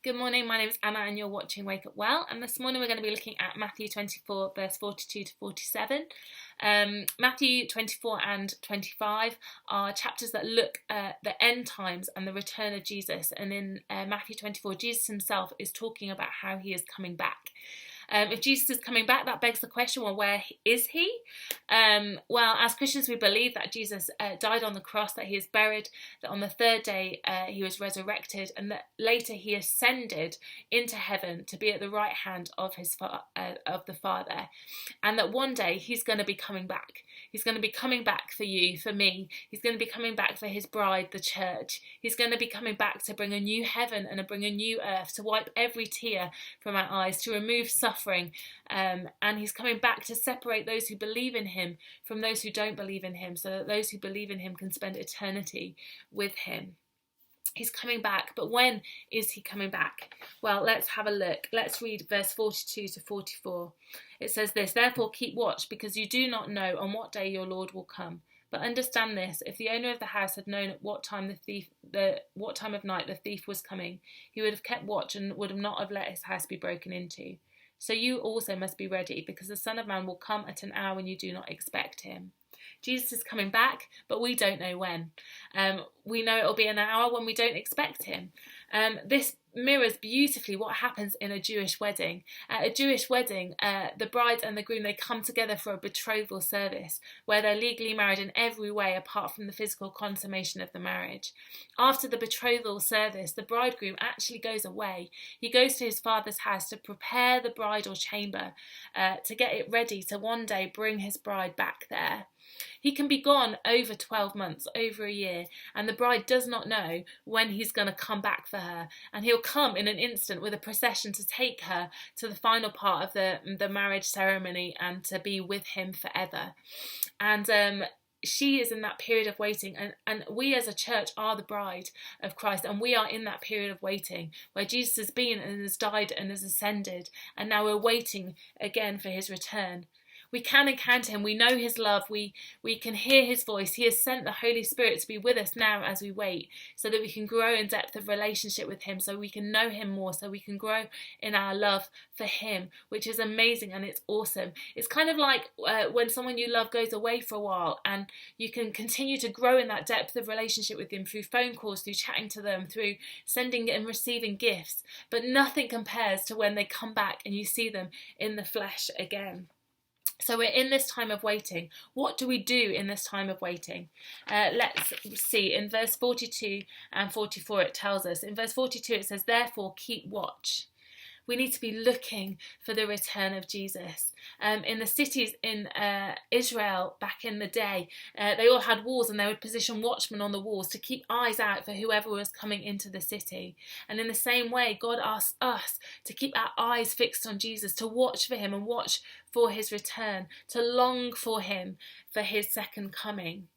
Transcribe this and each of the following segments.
Good morning, my name is Anna and you're watching Wake Up Well, and this morning we're going to be looking at Matthew 24 verse 42 to 47. Matthew 24 and 25 are chapters that look at the end times and the return of Jesus, and in Matthew 24 Jesus himself is talking about how he is coming back. If Jesus is coming back, that begs the question, well, where is he? Well, as Christians, we believe that Jesus died on the cross, that he is buried, that on the third day he was resurrected, and that later he ascended into heaven to be at the right hand of the Father, and that one day he's going to be coming back. He's going to be coming back for you, for me. He's going to be coming back for his bride, the church. He's going to be coming back to bring a new heaven and to bring a new earth, to wipe every tear from our eyes, to remove suffering, and he's coming back to separate those who believe in him from those who don't believe in him, so that those who believe in him can spend eternity with him. He's coming back, but when is he coming back? Well, let's have a look. Let's read verse 42 to 44. It says this: "Therefore keep watch, because you do not know on what day your Lord will come. But understand this: if the owner of the house had known at what time of night the thief was coming, he would have kept watch and would have not have let his house be broken into. So you also must be ready, because the Son of Man will come at an hour when you do not expect him." Jesus is coming back, but we don't know when. We know it'll be an hour when we don't expect him. This mirrors beautifully what happens in a Jewish wedding. At a Jewish wedding, the bride and the groom, they come together for a betrothal service where they're legally married in every way apart from the physical consummation of the marriage. After the betrothal service, the bridegroom actually goes away. He goes to his father's house to prepare the bridal chamber, to get it ready to one day bring his bride back there. He can be gone over 12 months, over a year, and the bride does not know when he's going to come back for her. And he'll come in an instant with a procession to take her to the final part of the marriage ceremony and to be with him forever. And she is in that period of waiting, and we as a church are the bride of Christ, and we are in that period of waiting where Jesus has been and has died and has ascended, and now we're waiting again for his return. We can encounter him. We know his love. We can hear his voice. He has sent the Holy Spirit to be with us now as we wait, so that we can grow in depth of relationship with him, so we can know him more, so we can grow in our love for him, which is amazing and it's awesome. It's kind of like when someone you love goes away for a while, and you can continue to grow in that depth of relationship with him through phone calls, through chatting to them, through sending and receiving gifts. But nothing compares to when they come back and you see them in the flesh again. So we're in this time of waiting. What do we do in this time of waiting? Let's see. In verse 42 and 44 it tells us. In verse 42 it says, "Therefore keep watch." We need to be looking for the return of Jesus. In the cities in Israel back in the day, they all had walls, and they would position watchmen on the walls to keep eyes out for whoever was coming into the city. And in the same way, God asks us to keep our eyes fixed on Jesus, to watch for him and watch for his return, to long for him for his second coming.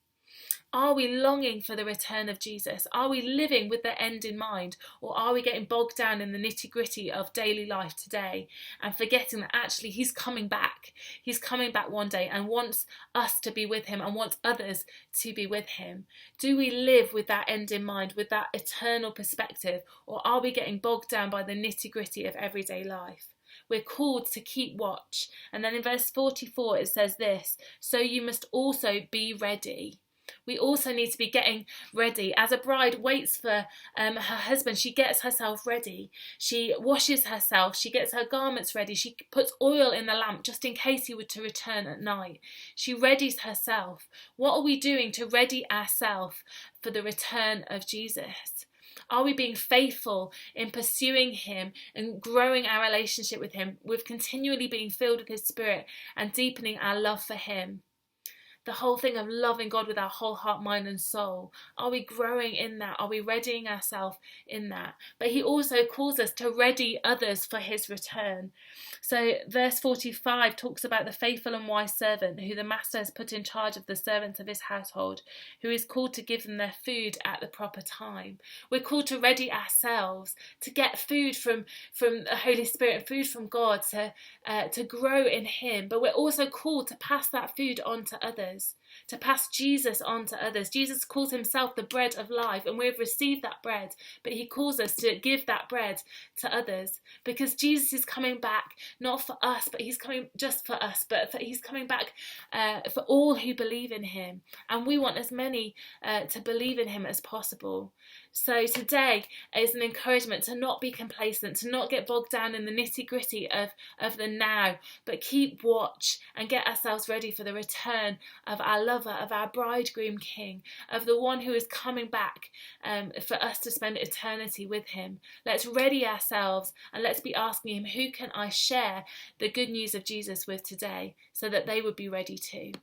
Are we longing for the return of Jesus? Are we living with the end in mind? Or are we getting bogged down in the nitty-gritty of daily life today and forgetting that actually he's coming back? He's coming back one day and wants us to be with him and wants others to be with him. Do we live with that end in mind, with that eternal perspective? Or are we getting bogged down by the nitty-gritty of everyday life? We're called to keep watch. And then in verse 44 it says this: "So you must also be ready." We also need to be getting ready. As a bride waits for her husband, she gets herself ready. She washes herself. She gets her garments ready. She puts oil in the lamp just in case he were to return at night. She readies herself. What are we doing to ready ourselves for the return of Jesus? Are we being faithful in pursuing him and growing our relationship with him, with continually being filled with his Spirit and deepening our love for him? The whole thing of loving God with our whole heart, mind and soul. Are we growing in that? Are we readying ourselves in that? But he also calls us to ready others for his return. So verse 45 talks about the faithful and wise servant who the master has put in charge of the servants of his household, who is called to give them their food at the proper time. We're called to ready ourselves, to get food from the Holy Spirit, food from God, to grow in him. But we're also called to pass that food on to others. to pass Jesus on to others. Jesus calls himself the bread of life, and we've received that bread, but he calls us to give that bread to others, because Jesus is coming back not for us, but he's coming just for us, but he's coming back for all who believe in him, and we want as many to believe in him as possible. So today is an encouragement to not be complacent, to not get bogged down in the nitty-gritty of the now, but keep watch and get ourselves ready for the return of our lover, of our bridegroom king, of the one who is coming back for us to spend eternity with him. Let's ready ourselves and let's be asking him, who can I share the good news of Jesus with today, so that they would be ready too.